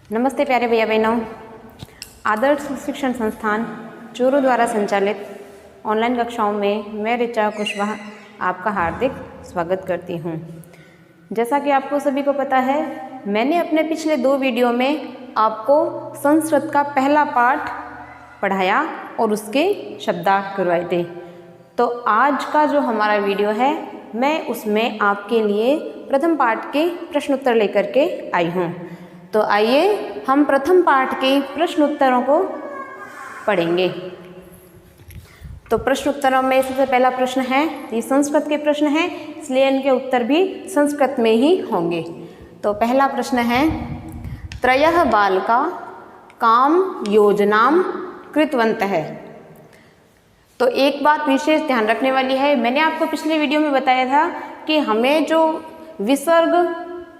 नमस्ते प्यारे भैया बहनों। आदर्श शिक्षण संस्थान चूरू द्वारा संचालित ऑनलाइन कक्षाओं में मैं ऋचा कुशवाहा आपका हार्दिक स्वागत करती हूँ। जैसा कि आपको सभी को पता है, मैंने अपने पिछले 2 वीडियो में आपको संस्कृत का पहला पाठ पढ़ाया और उसके शब्दार्थ करवाए थे। तो आज का जो हमारा वीडियो है, मैं उसमें आपके लिए प्रथम पाठ के प्रश्नोत्तर लेकर के आई हूँ। तो आइए हम प्रथम पाठ के प्रश्नोत्तरों को पढ़ेंगे। तो प्रश्नोत्तरों में सबसे पहला प्रश्न है, ये संस्कृत के प्रश्न हैं, इसलिए इनके उत्तर भी संस्कृत में ही होंगे। तो पहला प्रश्न है, त्रयः बालका काम योजनां कृतवन्तः। तो एक बात विशेष ध्यान रखने वाली है, मैंने आपको पिछले वीडियो में बताया था कि हमें जो विसर्ग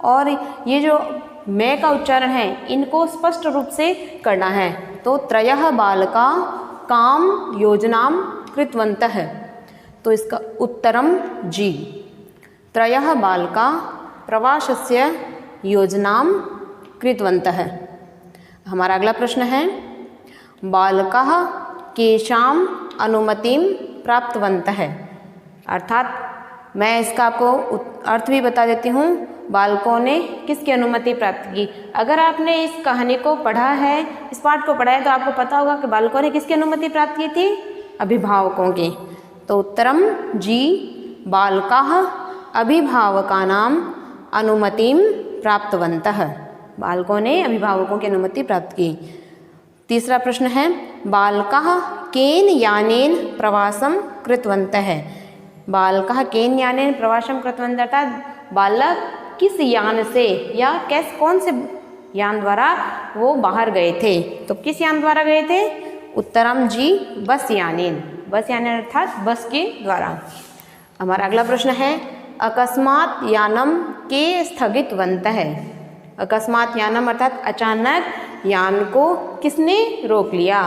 और ये जो मैं का उच्चारण है, इनको स्पष्ट रूप से करना है। तो त्रयः बालका काम योजनां कृतवन्तः, तो इसका उत्तरम जी। त्रयः बालका प्रवासस्य योजनां कृतवन्तः। हमारा अगला प्रश्न है, बालकाः केषाम् अनुमतिं प्राप्तवन्तः। अर्थात मैं इसका आपको अर्थ भी बता देती हूँ, बालकों ने किसकी अनुमति प्राप्त की। अगर आपने इस कहानी को पढ़ा है, इस पाठ को पढ़ा है, तो आपको पता होगा कि बालकों ने किसकी अनुमति प्राप्त की थी, अभिभावकों की। तो उत्तरम जी, बालकाः अभिभावकानां अनुमतिं प्राप्तवन्तः। बालकों ने अभिभावकों की अनुमति प्राप्त की। तीसरा प्रश्न है, बालकाः केन यानेन प्रवासं कृतवन्तः। बालकाः केन यानेन प्रवासं कृतवन्तः, अर्थात बालक किस यान से या कौन से यान द्वारा वो बाहर गए थे। तो किस यान द्वारा गए थे, उत्तरम जी, बस यानेन। बस यानेन अर्थात बस के द्वारा। हमारा अगला प्रश्न है, अकस्मात् यानम के स्थगितवन्तः। अकस्मात् यानम अर्थात अचानक यान को किसने रोक लिया,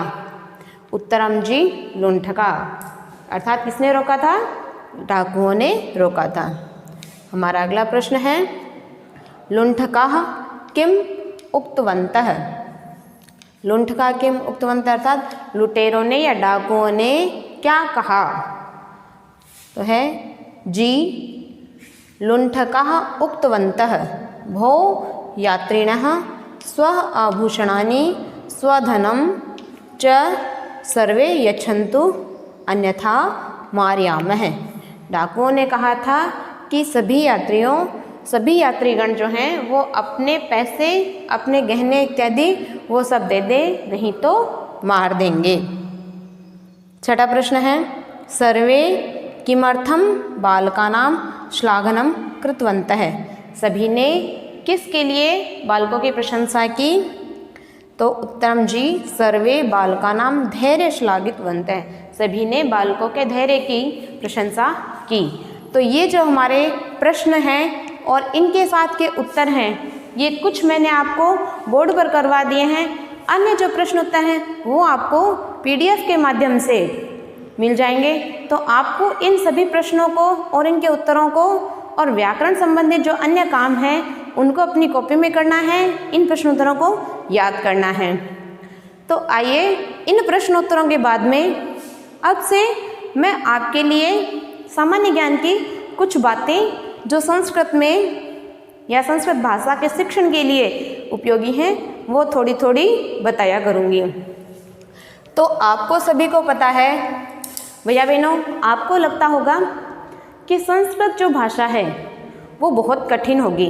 उत्तरम जी, लुण्ठका। अर्थात किसने रोका था, डाकुओं ने रोका था। हमारा अगला प्रश्न है, लुण्ठकाः किम उक्तवन्तः। लुण्ठका किम उक्तवन्तः अर्थात लुटेरों ने या डाकुओं ने क्या कहा। तो है जी, लुण्ठकाः उक्तवन्तः भो यात्रिणः स्व आभूषणानि स्वधनं च सर्वे यच्छन्तु अन्यथा मारयामः। डाकुओं ने कहा था कि सभी यात्रीगण जो हैं वो अपने पैसे, अपने गहने इत्यादि वो सब दे दे, नहीं तो मार देंगे। छठा प्रश्न है, सर्वे किमर्थम बालकानां श्लाघनं कृतवन्तः। सभी ने किसके लिए बालकों की प्रशंसा की, तो उत्तरम जी, सर्वे बालकानां धैर्य श्लाघितवन्तः। सभी ने बालकों के धैर्य की प्रशंसा की। तो ये जो हमारे प्रश्न हैं और इनके साथ के उत्तर हैं, ये कुछ मैंने आपको बोर्ड पर करवा दिए हैं। अन्य जो प्रश्न उत्तर हैं वो आपको PDF के माध्यम से मिल जाएंगे। तो आपको इन सभी प्रश्नों को और इनके उत्तरों को और व्याकरण संबंधित जो अन्य काम हैं उनको अपनी कॉपी में करना है, इन प्रश्नोत्तरों को याद करना है। तो आइए इन प्रश्नोत्तरों के बाद में अब से मैं आपके लिए सामान्य ज्ञान की कुछ बातें जो संस्कृत में या संस्कृत भाषा के शिक्षण के लिए उपयोगी हैं वो थोड़ी थोड़ी बताया करूँगी। तो आपको सभी को पता है भैया बहनों, आपको लगता होगा कि संस्कृत जो भाषा है वो बहुत कठिन होगी।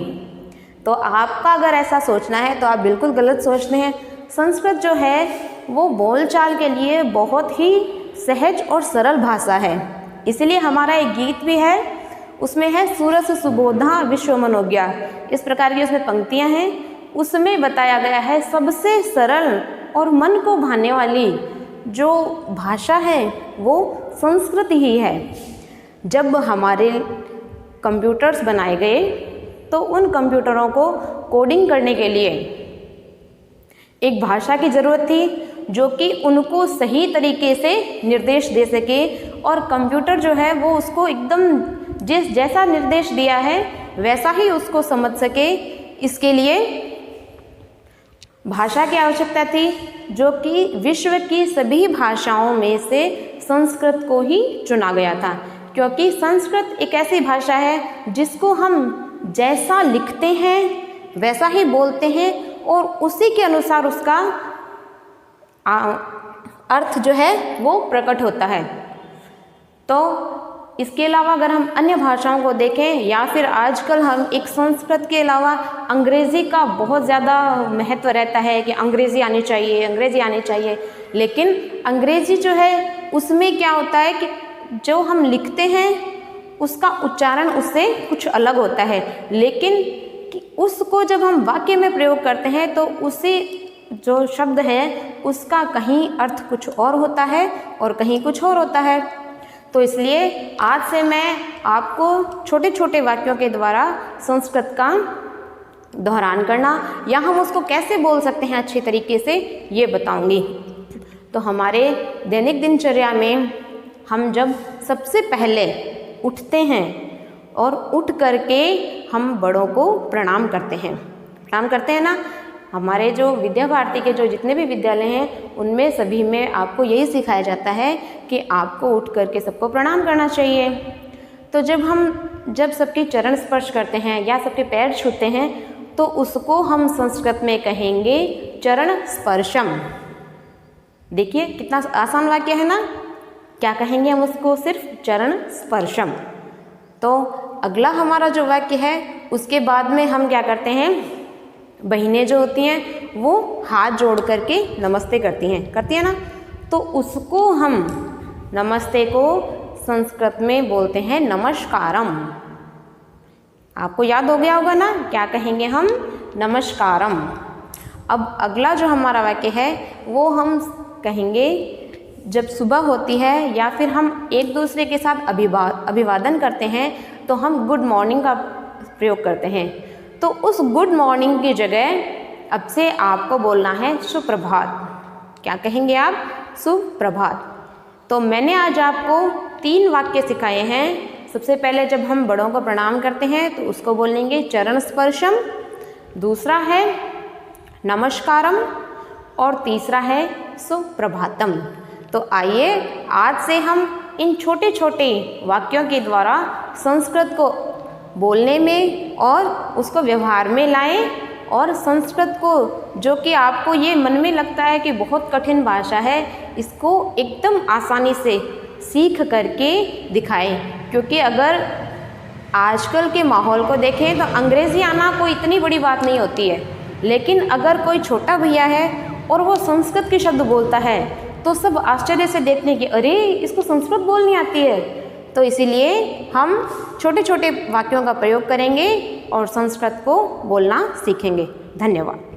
तो आपका अगर ऐसा सोचना है तो आप बिल्कुल गलत सोचते हैं। संस्कृत जो है वो बोलचाल के लिए बहुत ही सहज और सरल भाषा है। इसलिए हमारा एक गीत भी है, उसमें है सूरस सुबोधा विश्व मनोज्ञा, इस प्रकार की उसमें पंक्तियां हैं। उसमें बताया गया है सबसे सरल और मन को भाने वाली जो भाषा है वो संस्कृत ही है। जब हमारे कंप्यूटर्स बनाए गए तो उन कंप्यूटरों को कोडिंग करने के लिए एक भाषा की ज़रूरत थी जो कि उनको सही तरीके से निर्देश दे सके, और कंप्यूटर जो है वो उसको एकदम जैसा निर्देश दिया है वैसा ही उसको समझ सके। इसके लिए भाषा की आवश्यकता थी, जो कि विश्व की सभी भाषाओं में से संस्कृत को ही चुना गया था, क्योंकि संस्कृत एक ऐसी भाषा है जिसको हम जैसा लिखते हैं वैसा ही बोलते हैं और उसी के अनुसार उसका अर्थ जो है वो प्रकट होता है। तो इसके अलावा अगर हम अन्य भाषाओं को देखें या फिर आजकल हम एक संस्कृत के अलावा अंग्रेज़ी का बहुत ज़्यादा महत्व रहता है कि अंग्रेज़ी आनी चाहिए, अंग्रेज़ी आनी चाहिए, लेकिन अंग्रेज़ी जो है उसमें क्या होता है कि जो हम लिखते हैं उसका उच्चारण उससे कुछ अलग होता है, लेकिन उसको जब हम वाक्य में प्रयोग करते हैं तो उसी जो शब्द है उसका कहीं अर्थ कुछ और होता है और कहीं कुछ और होता है। तो इसलिए आज से मैं आपको छोटे छोटे वाक्यों के द्वारा संस्कृत का दोहरान करना या हम उसको कैसे बोल सकते हैं अच्छे तरीके से ये बताऊंगी। तो हमारे दैनिक दिनचर्या में हम जब सबसे पहले उठते हैं और उठ करके हम बड़ों को प्रणाम करते हैं ना। हमारे जो विद्या भारती के जो जितने भी विद्यालय हैं उनमें सभी में आपको यही सिखाया जाता है कि आपको उठ करके सबको प्रणाम करना चाहिए। तो जब सबके चरण स्पर्श करते हैं या सबके पैर छूते हैं तो उसको हम संस्कृत में कहेंगे चरण स्पर्शम। देखिए कितना आसान वाक्य है ना, क्या कहेंगे हम उसको, सिर्फ चरण स्पर्शम। तो अगला हमारा जो वाक्य है उसके बाद में हम क्या करते हैं, बहनें जो होती हैं वो हाथ जोड़ करके नमस्ते करती हैं ना। तो उसको हम नमस्ते को संस्कृत में बोलते हैं नमस्कारम। आपको याद हो गया होगा ना, क्या कहेंगे हम, नमस्कारम। अब अगला जो हमारा वाक्य है वो हम कहेंगे जब सुबह होती है या फिर हम एक दूसरे के साथ अभिवादन करते हैं तो हम गुड मॉर्निंग का प्रयोग करते हैं। तो उस गुड मॉर्निंग की जगह अब से आपको बोलना है सुप्रभात। क्या कहेंगे आप, सुप्रभात। तो मैंने आज आपको 3 वाक्य सिखाए हैं। सबसे पहले जब हम बड़ों को प्रणाम करते हैं तो उसको बोलेंगे चरण स्पर्शम, दूसरा है नमस्कारम और तीसरा है सुप्रभातम। तो आइए आज से हम इन छोटे छोटे वाक्यों के द्वारा संस्कृत को बोलने में और उसको व्यवहार में लाएं और संस्कृत को, जो कि आपको ये मन में लगता है कि बहुत कठिन भाषा है, इसको एकदम आसानी से सीख करके दिखाएं। क्योंकि अगर आजकल के माहौल को देखें तो अंग्रेज़ी आना कोई इतनी बड़ी बात नहीं होती है, लेकिन अगर कोई छोटा भैया है और वो संस्कृत के शब्द बोलता है तो सब आश्चर्य से देखने की, अरे इसको संस्कृत बोलनी आती है। तो इसीलिए हम छोटे छोटे वाक्यों का प्रयोग करेंगे और संस्कृत को बोलना सीखेंगे। धन्यवाद।